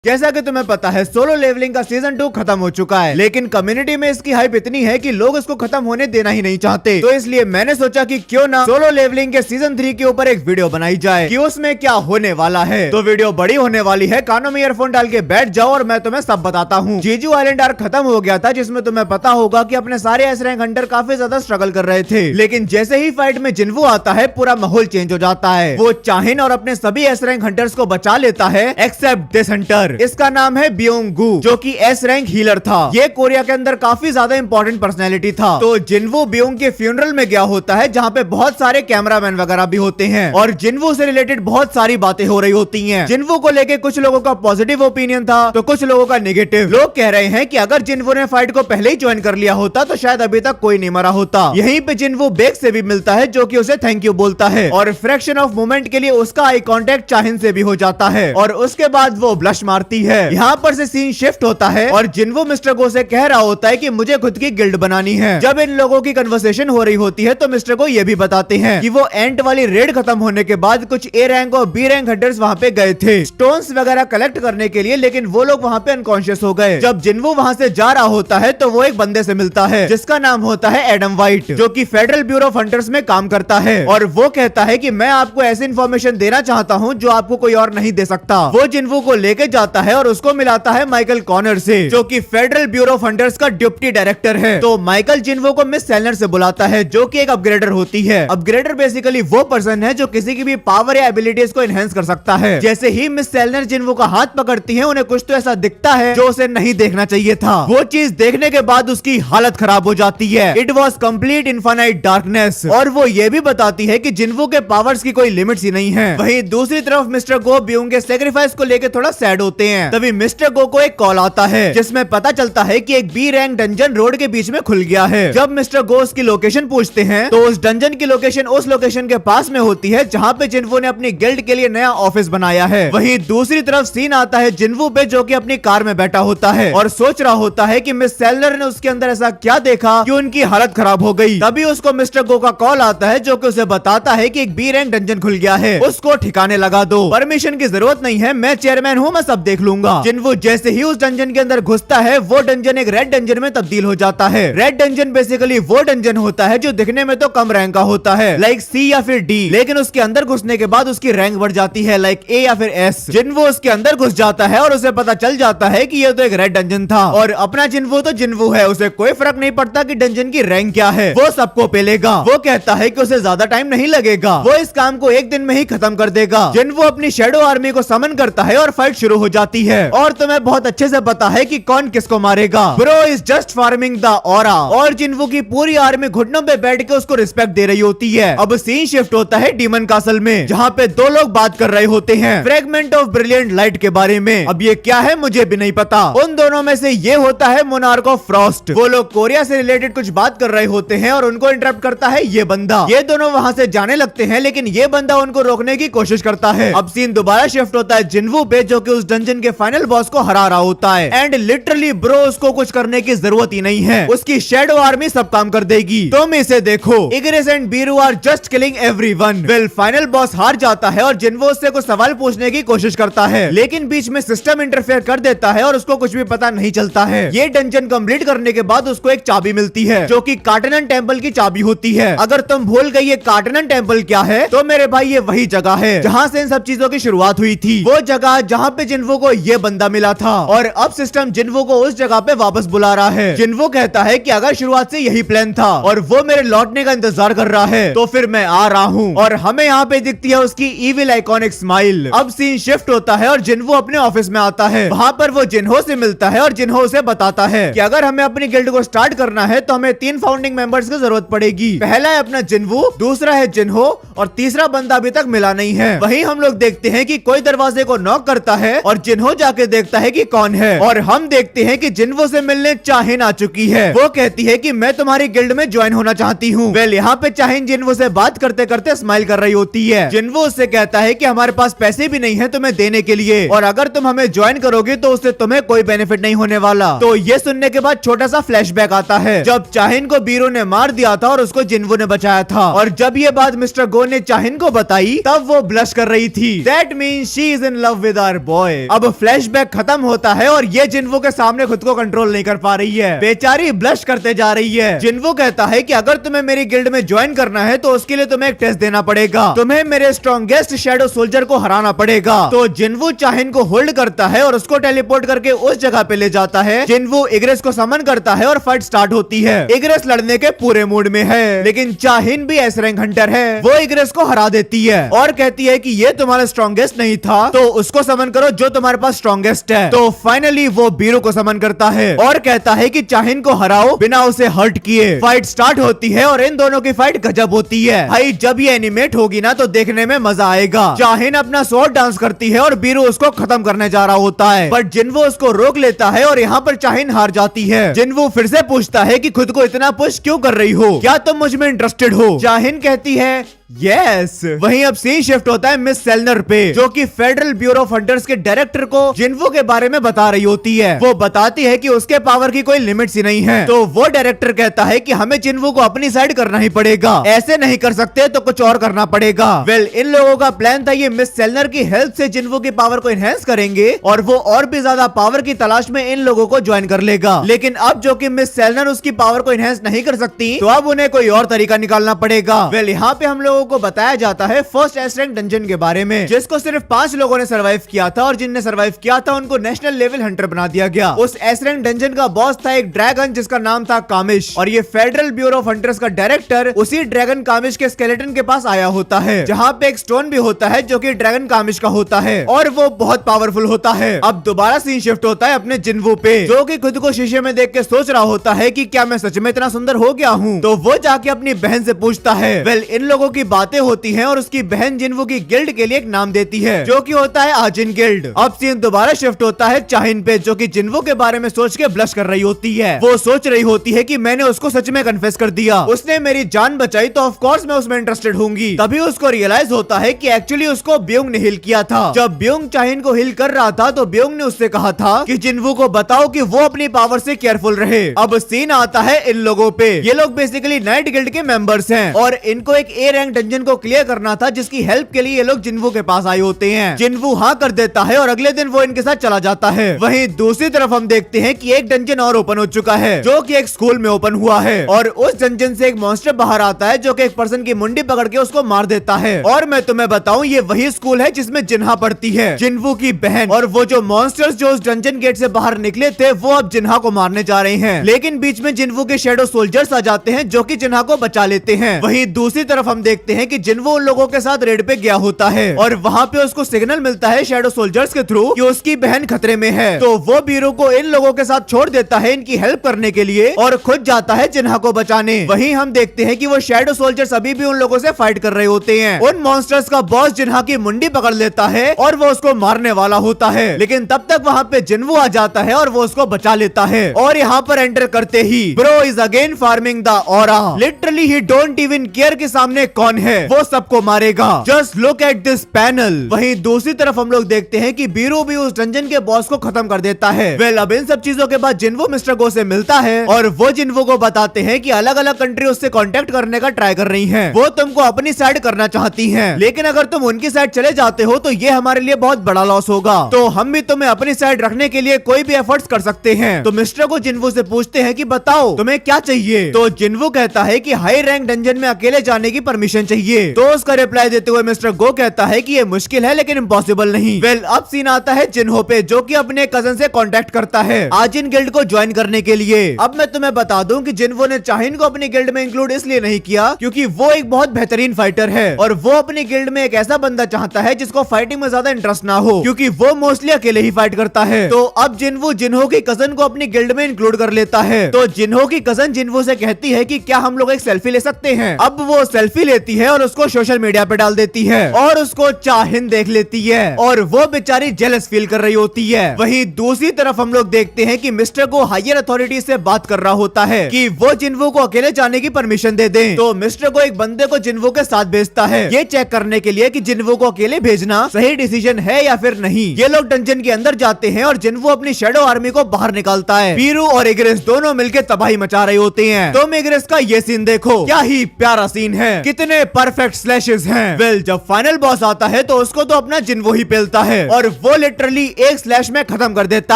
जैसा कि तुम्हें पता है सोलो लेवलिंग का सीजन 2 खत्म हो चुका है, लेकिन कम्युनिटी में इसकी हाइप इतनी है कि लोग इसको खत्म होने देना ही नहीं चाहते। तो इसलिए मैंने सोचा कि क्यों ना सोलो लेवलिंग के सीजन 3 के ऊपर एक वीडियो बनाई जाए कि उसमें क्या होने वाला है। तो वीडियो बड़ी होने वाली है, कानों में ईयरफोन डाल के बैठ जाओ और मैं तुम्हें सब बताता हूँ। जीजू आइलैंड आर्क खत्म हो गया था, जिसमें तुम्हें पता होगा कि अपने सारे एस रैंक हंटर काफी ज्यादा स्ट्रगल कर रहे थे, लेकिन जैसे ही फाइट में जिन्वू आता है पूरा माहौल चेंज हो जाता है। वो चाहिन और अपने सभी एस रैंक हंटर्स को बचा लेता है एक्सेप्ट दिस हंटर। इसका नाम है बियोंगू, जो कि एस रैंक हीलर था। ये कोरिया के अंदर काफी ज्यादा इंपॉर्टेंट पर्सनैलिटी था। तो जिन्वू बियोंग के फ्यूनरल में गया होता है, जहाँ पे बहुत सारे कैमरामैन वगैरह भी होते हैं और जिन्वू से रिलेटेड बहुत सारी बातें हो रही होती हैं। जिन्वू को लेके कुछ लोगों का पॉजिटिव ओपिनियन था तो कुछ लोगों का नेगेटिव। लोग कह रहे हैं कि अगर जिन्वू ने फाइट को पहले ही ज्वाइन कर लिया होता तो शायद अभी तक कोई नहीं मरा होता। यहीं पे जिन्वू बेक से भी मिलता है, जो कि उसे थैंक यू बोलता है और फ्रैक्शन ऑफ मोमेंट के लिए उसका आई कांटेक्ट चाहिन से भी हो जाता है और उसके बाद वो ब्लश मारती है। यहाँ पर से सीन शिफ्ट होता है और जिन्वू मिस्टर गो से कह रहा होता है कि मुझे खुद की गिल्ड बनानी है। जब इन लोगों की कन्वर्सेशन हो रही होती है तो मिस्टर गो ये भी बताते हैं कि वो एंट वाली रेड खत्म होने के बाद कुछ ए रैंक और बी रैंक हंटर्स वहाँ पे गए थे स्टोन्स वगैरह कलेक्ट करने के लिए, लेकिन वो लोग वहाँ पे अनकॉन्शियस हो गए। जब जिन्वू वहाँ से जा रहा होता है तो वो एक बंदे से मिलता है जिसका नाम होता है एडम व्हाइट, जो कि फेडरल ब्यूरो ऑफ हंटर्स में काम करता है और वो कहता है कि मैं आपको ऐसी इन्फॉर्मेशन देना चाहता हूँ जो आपको कोई और नहीं दे सकता। वो जिन्वू को लेके जाता है और उसको मिलाता है माइकल कॉनर से, जो कि फेडरल ब्यूरो ऑफ हंटर्स का डिप्टी डायरेक्टर है। तो माइकल जिन्वू को मिस सेलनर से बुलाता है, जो कि एक अपग्रेडर होती है। अपग्रेडर बेसिकली वो पर्सन है जो किसी की भी पावर या एबिलिटीज को एनहेंस कर सकता है। जैसे ही मिस सेलनर जिन्वू का हाथ पकड़ती है, उन्हें कुछ तो ऐसा दिखता है जो उसे नहीं देखना चाहिए था। वो चीज देखने के बाद उसकी हालत खराब हो जाती है। It was complete infinite darkness. और वो ये भी बताती है कि जिन्वू के पावर्स की कोई लिमिट्स ही नहीं है। वहीं दूसरी तरफ मिस्टर गो बियोंग के सैक्रिफाइस को लेकर थोड़ा सैड होते हैं। तभी मिस्टर गो को एक कॉल आता है जिसमें पता चलता है कि एक बी रैंक डंजन रोड के बीच में खुल गया है। जब मिस्टर गो उसकी लोकेशन पूछते हैं तो उस डंजन की लोकेशन उस लोकेशन के पास में होती है जहाँ पे जिन्वू ने अपनी गिल्ड के लिए नया ऑफिस बनाया है। वहीं दूसरी तरफ सीन आता है जिन्वू पे, जो कि अपनी कार में बैठा होता है और सोच रहा होता है कि मिस सेलनर ने उसके अंदर ऐसा क्या देखा कि उनकी हालत खराब हो गई। तभी उसको मिस्टर गो का कॉल आता है, जो कि उसे बताता है कि एक बी रैंक डंजन खुल गया है, उसको ठिकाने लगा दो। परमिशन की जरूरत नहीं है, मैं चेयरमैन हूँ, मैं सब देख लूंगा। जिन्वू जैसे ही उस डंजन के अंदर घुसता है वो डंजन एक रेड डंजन में तब्दील हो जाता है। रेड डंजन बेसिकली वो डंजन होता है जो दिखने में तो कम रैंक का होता है, लाइक सी या फिर डी, लेकिन उसके अंदर घुसने के बाद उसकी रैंक बढ़ जाती है, लाइक ए या फिर एस। जिन्वू उसके अंदर घुस जाता है और उसे पता चल जाता है कि ये तो एक रेड डंजन था और अपना जिन्वू तो जिन्वू है, उसे कोई फर्क नहीं पड़ता कि डंजन की रैंक क्या है, वो सबको पेलेगा। वो कहता है कि उसे ज्यादा टाइम नहीं लगेगा, वो इस काम को एक दिन में ही खत्म कर देगा। जिन्वू अपनी शैडो आर्मी को समन करता है और फाइट शुरू हो जाती है और तुम्हें बहुत अच्छे से पता है कि कौन किसको मारेगा। Bro is just farming the aura. और जिन्वू की पूरी आर्मी घुटनों पे बैठ के उसको रिस्पेक्ट दे रही होती है। अब सीन शिफ्ट होता है डीमन कासल में, जहाँ पे दो लोग बात कर रहे होते हैं फ्रेगमेंट ऑफ ब्रिलियंट लाइट के बारे में। अब ये क्या है मुझे भी नहीं पता। उन दोनों में से ये होता है मोनार्क ऑफ फ्रॉस्ट। वो लोग कोरिया से रिलेटेड कुछ बात कर रहे होते हैं और उनको इंटरप्ट करता है ये बंदा। ये दोनों वहाँ से जाने लगते हैं, लेकिन ये बंदा उनको रोकने की कोशिश करता है। अब सीन दोबारा शिफ्ट होता है जिन्वू पे, जो कि उस डंजन के फाइनल बॉस को हरा रहा होता है एंड लिटरली ब्रो उसको कुछ करने की जरूरत ही नहीं है, उसकी शैडो आर्मी सब काम कर देगी। तुम इसे देखो, इग्रेस एंड बीरू are just killing everyone. Well final boss हार जाता है और जिन्वू उससे कुछ सवाल पूछने की कोशिश करता है, लेकिन बीच में सिस्टम इंटरफेयर कर देता है और उसको कुछ भी पता नहीं चलता है। ये डंजन कंप्लीट करने के बाद उसको एक चाबी मिलती है, जो कि कार्टनन टेम्पल की चाबी होती है। अगर तुम भूल गई ये कार्टनन टेम्पल क्या है, तो मेरे भाई ये वही जगह है जहाँ से इन सब चीजों की शुरुआत हुई थी। वो जगह जहाँ पे जिन्वू को ये बंदा मिला था और अब सिस्टम जिन्वू को उस जगह पे वापस बुला रहा है। जिन्वू कहता है कि अगर शुरुआत से यही प्लान था और वो मेरे लौटने का इंतजार कर रहा है तो फिर मैं आ रहा हूँ। और हमें यहाँ पे दिखती है उसकी इविल आइकॉनिक स्माइल। अब सीन शिफ्ट होता है और जिन्वू अपने ऑफिस में आता है। वहाँ पर वो जिन्हो से मिलता है और जिन्हो उसे बताता है कि अगर हमें अपनी गिल्ड को स्टार्ट करना है तो हमें 3 फाउंडिंग मेंबर्स की जरूरत पड़ेगी। पहला है अपना जिन्वू, दूसरा है जिन्हो और तीसरा बंदा अभी तक मिला नहीं है। वहीं हम लोग देखते हैं कि कोई दरवाजे को नॉक करता है और जिन्हो जाके देखता है कि कौन है और हम देखते हैं कि जिन्वू से मिलने चाहिन आ चुकी है। वो कहती है कि मैं तुम्हारी गिल्ड में ज्वाइन होना चाहती हूँ। वेल यहाँ पे चाहिन जिन्वू से बात करते करते स्माइल कर रही होती है। जिन्वू उससे कहता है कि हमारे पास पैसे भी नहीं है तुम्हें देने के लिए और अगर तुम हमें ज्वाइन करोगे तो उससे तुम्हें कोई बेनिफिट नहीं होने वाला। तो ये सुनने के बाद छोटा सा फ्लैशबैक आता है जब चाहिन को बीरो ने मार दिया था और उसको जिन्वू ने बचाया था और जब ये बात मिस्टर गो ने चाहिन को बताई तब वो ब्लश कर रही थी। That means she is in love with our boy. अब फ्लैशबैक खत्म होता है और ये जिन्वो के सामने खुद को कंट्रोल नहीं कर पा रही है, बेचारी ब्लश करते जा रही है। जिन्वो कहता है कि अगर तुम्हें मेरी गिल्ड में ज्वाइन करना है तो उसके लिए तुम्हें एक टेस्ट देना पड़ेगा, तुम्हें मेरे स्ट्रॉन्गेस्ट शैडो सोल्जर को हराना पड़ेगा। तो जिन्वो चाहिन को होल्ड करता है और उसको टेलीपोर्ट करके उस जगह पे ले जाता है। जिन्वो इग्रेस को समन करता है और फाइट स्टार्ट होती है। इग्रेस लड़ने के पूरे मूड में है, लेकिन चाहिन भी एस रैंक हंटर है, वो इग्रेस को हरा देती है और कहती है कि ये तुम्हारा स्ट्रॉन्गेस्ट नहीं था तो उसको समन करो जो तुम्हारे पास स्ट्रॉन्गेस्ट है। तो फाइनली वो बीरू को समन करता है और कहता है कि चाहिन को हराओ बिना उसे हर्ट किए। फाइट स्टार्ट होती है और इन दोनों की फाइट गजब होती है। भाई जब ये एनिमेट होगी ना तो देखने में मजा आएगा। चाहिन अपना स्वॉर्ड डांस करती है और बीरू उसको खत्म करने जा रहा होता है, बट जिन्वो उसको रोक लेता है और यहाँ पर चाहिन हार जाती है। जिन्वो फिर से पूछता है कि खुद को इतना पुश क्यों कर रही हो, क्या तुम मुझ में इंटरेस्टेड हो? चाहिन कहती है यस। वहीं अब सीन शिफ्ट होता है मिस सेलनर पे, जो कि फेडरल ब्यूरो ऑफ हंटर्स के डायरेक्टर को जिन्वो के बारे में बता रही होती है। वो बताती है कि उसके पावर की कोई लिमिट्स ही नहीं है। तो वो डायरेक्टर कहता है कि हमें जिन्वो को अपनी साइड करना ही पड़ेगा, ऐसे नहीं कर सकते तो कुछ और करना पड़ेगा। वेल इन लोगों का प्लान था ये मिस सेलनर की हेल्प से जिन्वो की पावर को एनहेंस करेंगे और वो और भी ज्यादा पावर की तलाश में इन लोगों को ज्वाइन कर लेगा। लेकिन अब जो कि मिस सेलनर उसकी पावर को एनहेंस नहीं कर सकती तो अब उन्हें कोई और तरीका निकालना पड़ेगा। वेल यहाँ पे हम लोग को बताया जाता है फर्स्ट एस रैंक डंजन के बारे में, जिसको सिर्फ 5 लोगों ने सरवाइव किया था और जिनने सरवाइव किया था उनको नेशनल लेवल हंटर बना दिया गया। उस एस रैंक डंजन का बॉस था एक ड्रैगन जिसका नाम था कामिश, और ये फेडरल ब्यूरो ऑफ हंटर्स का डायरेक्टर उसी ड्रैगन कामिश के स्केलेटन के पास आया होता है, जहाँ पे एक स्टोन भी होता है जो कि ड्रैगन कामिश का होता है और वो बहुत पावरफुल होता है। अब दोबारा सीन शिफ्ट होता है अपने जिन्वो पे, जो कि खुद को शीशे में देख के सोच रहा होता है कि क्या मैं सच में इतना सुंदर हो गया हूँ। तो वो जाके अपनी बहन से पूछता है। वेल इन लोगों की बातें होती हैं और उसकी बहन जिन्वो की गिल्ड के लिए एक नाम देती है जो कि होता है आजिन गिल्ड। अब सीन दोबारा शिफ्ट होता है चाहिन पे, जो कि जिन्वो के बारे में सोच के ब्लश कर रही होती है। वो सोच रही होती है कि मैंने उसको सच में कन्फेस कर दिया, उसने मेरी जान बचाई तो ऑफ कोर्स मैं उसमें इंटरेस्टेड होंगी। तभी उसको रियलाइज होता है कि एक्चुअली उसको ब्योंग ने हिल किया था। जब ब्योंग चाहिन को हिल कर रहा था तो ब्योंग ने उससे कहा था कि जिन्वो को बताओ कि वो अपनी पावर से केयरफुल रहे। अब सीन आता है इन लोगों पे। ये लोग बेसिकली नाइट गिल्ड के मेंबर्स हैं और इनको एक ए रैंक डंजन को क्लियर करना था, जिसकी हेल्प के लिए ये लोग जिन्वो के पास आए होते हैं। जिन्वो हाँ कर देता है और अगले दिन वो इनके साथ चला जाता है। वहीं दूसरी तरफ हम देखते हैं कि एक डंजन और ओपन हो चुका है, जो कि एक स्कूल में ओपन हुआ है और उस डंजन से एक मॉन्स्टर बाहर आता है जो कि एक पर्सन की मुंडी पकड़ के उसको मार देता है। और मैं तुम्हें बताऊं ये वही स्कूल है जिसमें जिन्हा पढ़ती है, जिन्वो की बहन। और वो जो मॉन्स्टर्स जो उस डंजन गेट से बाहर निकले थे वो अब जिन्हा को मारने जा रहे हैं, लेकिन बीच में जिन्वो के शैडो सोल्जर्स आ जाते हैं जो कि जिन्हा को बचा लेते हैं। वहीं दूसरी तरफ हम देखते हैं कि जिन्वो उन लोगों के साथ रेड पे गया होता है और वहाँ पे उसको सिग्नल मिलता है शैडो सोल्जर्स के थ्रू कि उसकी बहन खतरे में है। तो वो बीरू को इन लोगों के साथ छोड़ देता है इनकी हेल्प करने के लिए और खुद जाता है जिन्हा को बचाने। वहीं हम देखते हैं कि वो शैडो सोल्जर्स अभी भी उन लोगों से फाइट कर रहे होते हैं। उन मॉन्स्टर्स का बॉस जिन्हा की मुंडी पकड़ लेता है और वो उसको मारने वाला होता है, लेकिन तब तक वहाँ पे जिन्वो आ जाता है और वो उसको बचा लेता है। और यहाँ पर एंटर करते ही bro is again farming the aura, literally he don't even care के सामने कौन है, वो सबको मारेगा। Just look at this panel. वहीं दूसरी तरफ हम लोग देखते हैं कि बीरू भी उस डंजन के बॉस को खत्म कर देता है। वेल अब इन सब चीजों के बाद जिन्वो मिस्टर गो से मिलता है और वो जिन्वो को बताते हैं कि अलग अलग कंट्री उससे कांटेक्ट करने का ट्राई कर रही हैं। वो तुमको अपनी साइड करना चाहती हैं, लेकिन अगर तुम उनकी साइड चले जाते हो तो ये हमारे लिए बहुत बड़ा लॉस होगा। तो हम भी तुम्हें अपनी साइड रखने के लिए कोई भी एफर्ट्स कर सकते हैं। तो मिस्टर को जिन्वो से पूछते हैं कि बताओ तुम्हें क्या चाहिए। तो जिन्वो कहता है कि हाई रैंक डंजन में अकेले जाने की परमिशन चाहिए। तो उसका रिप्लाई देते हुए मिस्टर गो कहता है कि ये मुश्किल है लेकिन इम्पॉसिबल नहीं। वेल अब सीन आता है जिन्हो पे, जो कि अपने कजन से कांटेक्ट करता है आजिन गिल्ड को ज्वाइन करने के लिए। अब मैं तुम्हें बता दूं कि जिन्हो ने चाहिन को अपनी गिल्ड में इंक्लूड इसलिए नहीं किया क्योंकि वो एक बहुत बेहतरीन फाइटर है और वो अपनी गिल्ड में एक ऐसा बंदा चाहता है जिसको फाइटिंग में ज्यादा इंटरेस्ट ना हो, क्योंकि वो मोस्टली अकेले ही फाइट करता है। तो अब जिन्हो की कजन को अपनी गिल्ड में इंक्लूड कर लेता है। तो जिन्हो की कजन जिन्हो से कहती है कि क्या हम लोग एक सेल्फी ले सकते हैं। अब वो सेल्फी लेती है और उसको सोशल मीडिया पे डाल देती है और उसको चाहिन देख लेती है और वो बेचारी जेलस फील कर रही होती है। वहीं दूसरी तरफ हम लोग देखते हैं कि मिस्टर को हायर अथॉरिटी से बात कर रहा होता है कि वो जिन्हो को अकेले जाने की परमिशन दे दें। तो मिस्टर को एक बंदे को जिन्हो के साथ भेजता है ये चेक करने के लिए कि जिन्हो को अकेले भेजना सही डिसीजन है या फिर नहीं। ये लोग डंजन के अंदर जाते हैं और जिन्हो अपनी शैडो आर्मी को बाहर निकालता है। बीरू और इग्रेस दोनों मिलकर तबाही मचा रहे होते हैं। तुम इग्रेस का ये सीन देखो, क्या ही प्यारा सीन है, कितने कितने परफेक्ट स्लैशेस हैं। वेल जब फाइनल बॉस आता है तो उसको तो अपना जिन्वो ही पेलता है और वो लिटरली एक स्लैश में खत्म कर देता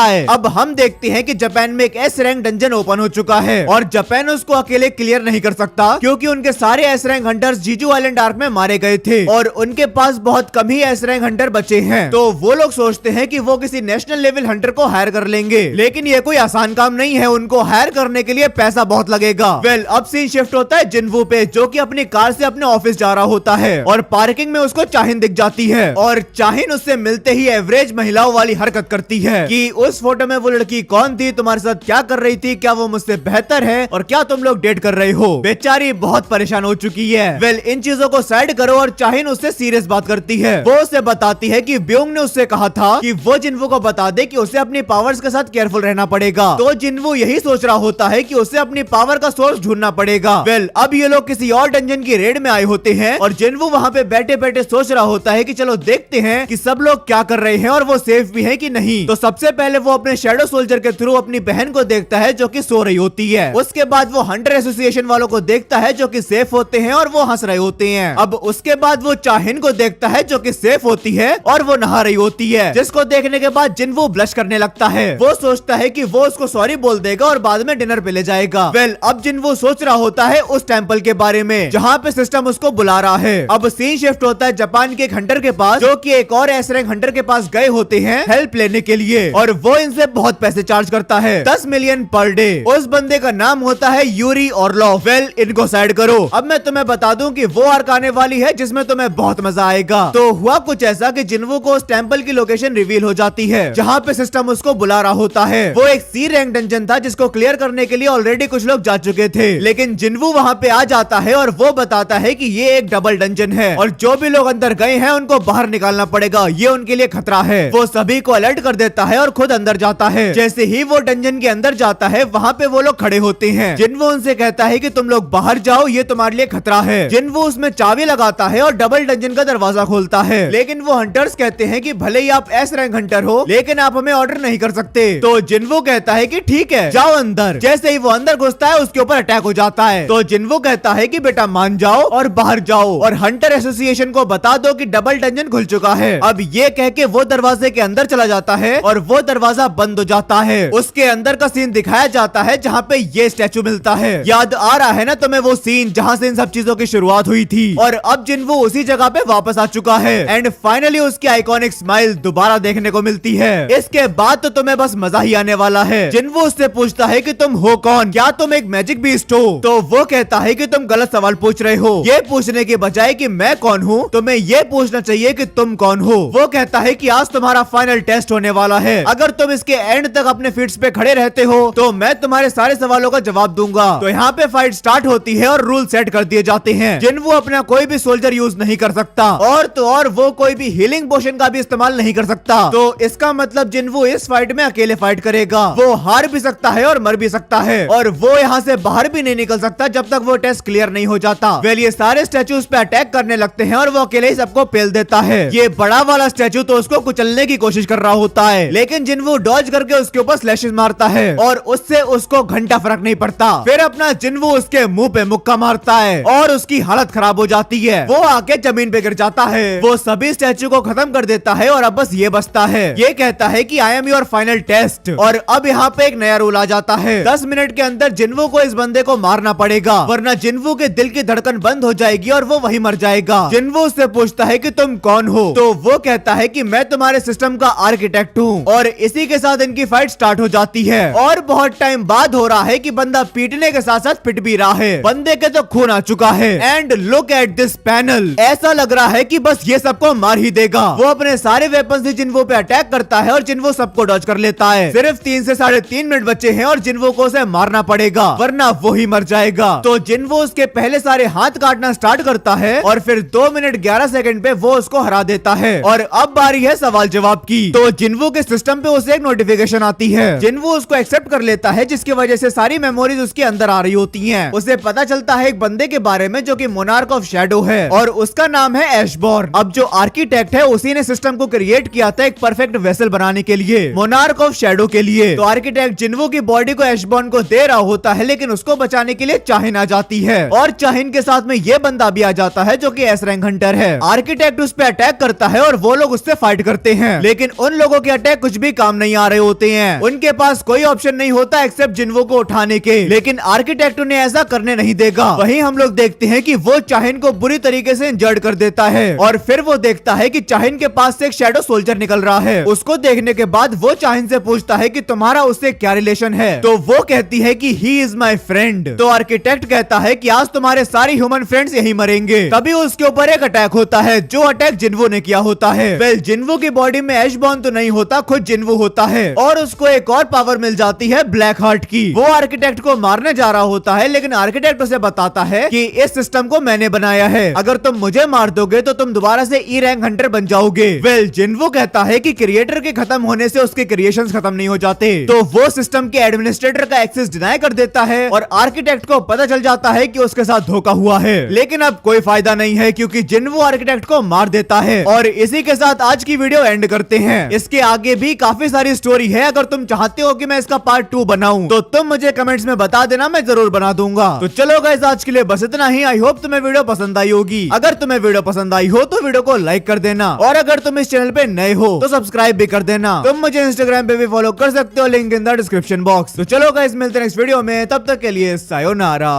है। अब हम देखते हैं कि जापान में एक एस रैंक डंजन ओपन हो चुका है और जापान उसको अकेले क्लियर नहीं कर सकता क्योंकि उनके सारे एस रैंक हंटर्स जीजू आइलैंड आर्क में मारे गए थे और उनके पास बहुत कम ही एस रैंक हंटर बचे हैं। तो वो लोग सोचते हैं कि वो किसी नेशनल लेवल हंटर को हायर कर लेंगे, लेकिन ये कोई आसान काम नहीं है, उनको हायर करने के लिए पैसा बहुत लगेगा। वेल अब सीन शिफ्ट होता है जिन्वो पे, जो कि अपनी कार से अपने ऑफिस जा रहा होता है और पार्किंग में उसको चाहिन दिख जाती है और चाहिन उससे मिलते ही एवरेज महिलाओं वाली हरकत करती है कि उस फोटो में वो लड़की कौन थी, तुम्हारे साथ क्या कर रही थी, क्या वो मुझसे बेहतर है और क्या तुम लोग डेट कर रहे हो। बेचारी बहुत परेशान हो चुकी है। वेल इन चीजों को साइड करो और चाहिन उससे सीरियस बात करती है। वो उसे बताती है कि ब्योंग ने उससे कहा था कि वो जिन्वो को बता दे कि उसे अपनी पावर्स के साथ केयरफुल रहना पड़ेगा। तो जिन्वो यही सोच रहा होता है कि उसे अपनी पावर का सोर्स ढूंढना पड़ेगा। वेल अब ये लोग किसी और डंजन की रेड में आए होते हैं और जिन्वो वहाँ पे बैठे बैठे सोच रहा होता है कि चलो देखते हैं कि सब लोग क्या कर रहे हैं और वो सेफ भी है कि नहीं। तो सबसे पहले वो अपने शैडो सोल्जर के थ्रू अपनी बहन को देखता है जो कि सो रही होती है। उसके बाद वो हंटर एसोसिएशन वालों को देखता है जो कि सेफ होते हैं और वो हंस रहे होते हैं। अब उसके बाद वो चाहिन को देखता है जो कि सेफ होती है और वो नहा रही होती है, जिसको देखने के बाद जिन्वो ब्लश करने लगता है। वो सोचता है कि वो उसको सॉरी बोल देगा और बाद में डिनर पे ले जाएगा। वेल अब जिन्वो सोच रहा होता है उस टेंपल के बारे में जहाँ पे सिस्टम उसको बुला रहा है। अब सीन शिफ्ट होता है जापान के एक हंटर के पास जो कि एक और एस रैंक हंटर के पास गए होते हैं हेल्प लेने के लिए और वो इनसे बहुत पैसे चार्ज करता है, 10 मिलियन पर डे। उस बंदे का नाम होता है यूरी ऑर्लोफ। वेल इनको साइड करो। अब मैं तुम्हें बता दूं कि वो आर्क आने वाली है जिसमें तुम्हें बहुत मजा आएगा। तो हुआ कुछ ऐसा कि जिन्वो को उस टेंपल की लोकेशन रिवील हो जाती है जहाँ पे सिस्टम उसको बुला रहा होता है। वो एक सी रैंक डंजन था जिसको क्लियर करने के लिए ऑलरेडी कुछ लोग जा चुके थे, लेकिन जिन्वो वहाँ पे आ जाता है और वो बताता है कि ये एक डबल डंजन है और जो भी लोग अंदर गए हैं उनको बाहर निकालना पड़ेगा, ये उनके लिए खतरा है। वो सभी को अलर्ट कर देता है और खुद अंदर जाता है। जैसे ही वो डंजन के अंदर जाता है वहाँ पे वो लोग खड़े होते हैं। जिन्वो उनसे कहता है कि तुम लोग बाहर जाओ, ये तुम्हारे लिए खतरा है। जिन्वो उसमें चाबी लगाता है और डबल डंजन का दरवाजा खोलता है, लेकिन वो हंटर्स कहते हैं कि भले ही आप एस रैंक हंटर हो लेकिन आप हमें ऑर्डर नहीं कर सकते। तो जिन्वो कहता है कि ठीक है जाओ अंदर। जैसे ही वो अंदर घुसता है उसके ऊपर अटैक हो जाता है। तो जिन्वो कहता है कि बेटा मान जाओ और बाहर जाओ और हंटर एसोसिएशन को बता दो कि डबल डंजन खुल चुका है। अब ये कह के वो दरवाजे के अंदर चला जाता है और वो दरवाजा बंद हो जाता है। उसके अंदर का सीन दिखाया जाता है जहाँ पे ये स्टैचू मिलता है। याद आ रहा है ना तुम्हें वो सीन जहाँ से इन सब चीजों की शुरुआत हुई थी और अब जिन्वो उसी जगह पे वापस आ चुका है एंड फाइनली उसकी आइकॉनिक स्माइल दोबारा देखने को मिलती है। इसके बाद तो तुम्हें बस मजा ही आने वाला है। जिन्वो उससे पूछता है कि तुम हो कौन, क्या तुम एक मैजिक बीस्ट हो? तो वो कहता है कि तुम गलत सवाल पूछ रहे हो। ये पूछने के बजाय कि मैं कौन हूँ तुम्हें ये पूछना चाहिए कि तुम कौन हो। वो कहता है कि आज तुम्हारा फाइनल टेस्ट होने वाला है, अगर तुम इसके एंड तक अपने फीट्स पे खड़े रहते हो तो मैं तुम्हारे सारे सवालों का जवाब दूंगा। तो यहाँ पे फाइट स्टार्ट होती है और रूल सेट कर दिए जाते हैं। जिन्वो अपना कोई भी सोल्जर यूज नहीं कर सकता और तो और वो कोई भी हीलिंग पोशन का भी इस्तेमाल नहीं कर सकता। तो इसका मतलब जिन्वो इस फाइट में अकेले फाइट करेगा। वो हार भी सकता है और मर भी सकता है और वो यहाँ से बाहर भी नहीं निकल सकता जब तक वो टेस्ट क्लियर नहीं हो जाता। वेल ये सारे स्टैचूज पे अटैक करने लगते हैं और वो अकेले ही सबको पेल देता है। ये बड़ा वाला स्टैचू तो उसको कुचलने की कोशिश कर रहा होता है, लेकिन जिन्वो डॉज करके उसके ऊपर स्लैशेस मारता है और उससे उसको घंटा फर्क नहीं पड़ता। फिर अपना जिन्वो उसके मुंह पे मुक्का मारता है और उसकी हालत खराब हो जाती है। वो आके जमीन पे गिर जाता है। वो सभी स्टैचू को खत्म कर देता है और अब बस ये बचता है। ये कहता है कि I am your final test और अब यहाँ पे एक नया रूल आ जाता है। 10 मिनट के अंदर जिन्वो को इस बंदे को मारना पड़ेगा वरना जिन्वो के दिल की धड़कन बंद हो जाएगी और वो वही मर जाएगा। जिन्वो उससे पूछता है कि तुम कौन हो? तो वो कहता है कि मैं तुम्हारे सिस्टम का आर्किटेक्ट हूँ और इसी के साथ इनकी फाइट स्टार्ट हो जाती है और बहुत टाइम बाद हो रहा है कि बंदा पीटने के साथ साथ पिट भी रहा है। बंदे के तो खून आ चुका है and look at this panel. ऐसा लग रहा है कि बस ये सबको मार ही देगा। वो अपने सारे वेपन से जिन्वो पे अटैक करता है और जिन्वो सबको डॉज कर लेता है। सिर्फ 3 से 3.5 मिनट बचे हैं और जिन्वो को उसे मारना पड़ेगा वरना वो ही मर जाएगा। तो जिन्वो उसके पहले सारे हाथ काटना स्टार्ट करता है और फिर 2 मिनट 11 सेकंड पे वो उसको हरा देता है। और अब बारी है सवाल जवाब की। तो जिन्वो के सिस्टम पे उसे एक नोटिफिकेशन आती है। जिन्वो उसको एक्सेप्ट कर लेता है जिसकी वजह से सारी मेमोरीज उसके अंदर आ रही होती हैं। उसे पता चलता है एक बंदे के बारे में जो कि मोनार्क ऑफ शैडो है और उसका नाम है एशबॉर्न। अब जो आर्किटेक्ट है उसी ने सिस्टम को क्रिएट किया था एक परफेक्ट वेसल बनाने के लिए, मोनार्क ऑफ शैडो के लिए। तो आर्किटेक्ट जिन्वो की बॉडी को एशबॉर्न को दे रहा होता है लेकिन उसको बचाने के लिए चाहिन आ जाती है और चाहिन के साथ में ये ये बंदा भी आ जाता है जो कि एस रैंक हंटर है। आर्किटेक्ट उस पे अटैक करता है और वो लोग उससे फाइट करते हैं, लेकिन उन लोगों के अटैक कुछ भी काम नहीं आ रहे होते हैं। उनके पास कोई ऑप्शन नहीं होता एक्सेप्ट जिन्वो को उठाने के, लेकिन आर्किटेक्ट उन्हें ऐसा करने नहीं देगा। वहीं हम लोग देखते हैं कि वो चाहिन को बुरी तरीके से इंजर्ड कर देता है और फिर वो देखता है कि चाहिन के पास से एक शैडो सोल्जर निकल रहा है। उसको देखने के बाद वो चाहिन से पूछता है कि तुम्हारा उससे क्या रिलेशन है, तो वो कहती है कि ही इज माई फ्रेंड। तो आर्किटेक्ट कहता है कि आज तुम्हारे सारे ह्यूमन फ्रेंड्स यही मरेंगे। तभी उसके ऊपर एक अटैक होता है जो अटैक जिन्वो ने किया होता है। वेल, जिन्वो की बॉडी में ऐशबॉर्न तो नहीं होता, खुद जिन्वो होता है और उसको एक और पावर मिल जाती है ब्लैक हार्ट की। वो आर्किटेक्ट को मारने जा रहा होता है, लेकिन आर्किटेक्ट उसे बताता है कि इस सिस्टम को मैंने बनाया है, अगर तुम मुझे मार दोगे तो तुम दोबारा से ई रैंक हंटर बन जाओगे। वेल, जिन्वो कहता है कि क्रिएटर के खत्म होने से उसके क्रिएशंस खत्म नहीं हो जाते, तो वो सिस्टम के एडमिनिस्ट्रेटर का एक्सेस डिनाई कर देता है और आर्किटेक्ट को पता चल जाता है कि उसके साथ धोखा हुआ है। लेकिन अब कोई फायदा नहीं है क्योंकि जिन्वो आर्किटेक्ट को मार देता है। और इसी के साथ आज की वीडियो एंड करते हैं। इसके आगे भी काफी सारी स्टोरी है, अगर तुम चाहते हो कि मैं इसका पार्ट 2 बनाऊं तो तुम मुझे कमेंट्स में बता देना, मैं जरूर बना दूंगा। तो चलो गाइस, आज के लिए बस इतना ही। आई होप तुम्हें वीडियो पसंद आई होगी। अगर तुम्हें वीडियो पसंद आई हो तो वीडियो को लाइक कर देना और अगर तुम इस चैनल पे नए हो तो सब्सक्राइब भी कर देना। तुम मुझे इंस्टाग्राम पे भी फॉलो कर सकते हो, link in the description box. तो चलो गाइस, मिलते हैं नेक्स्ट वीडियो में, तब तक के लिए सायोनारा।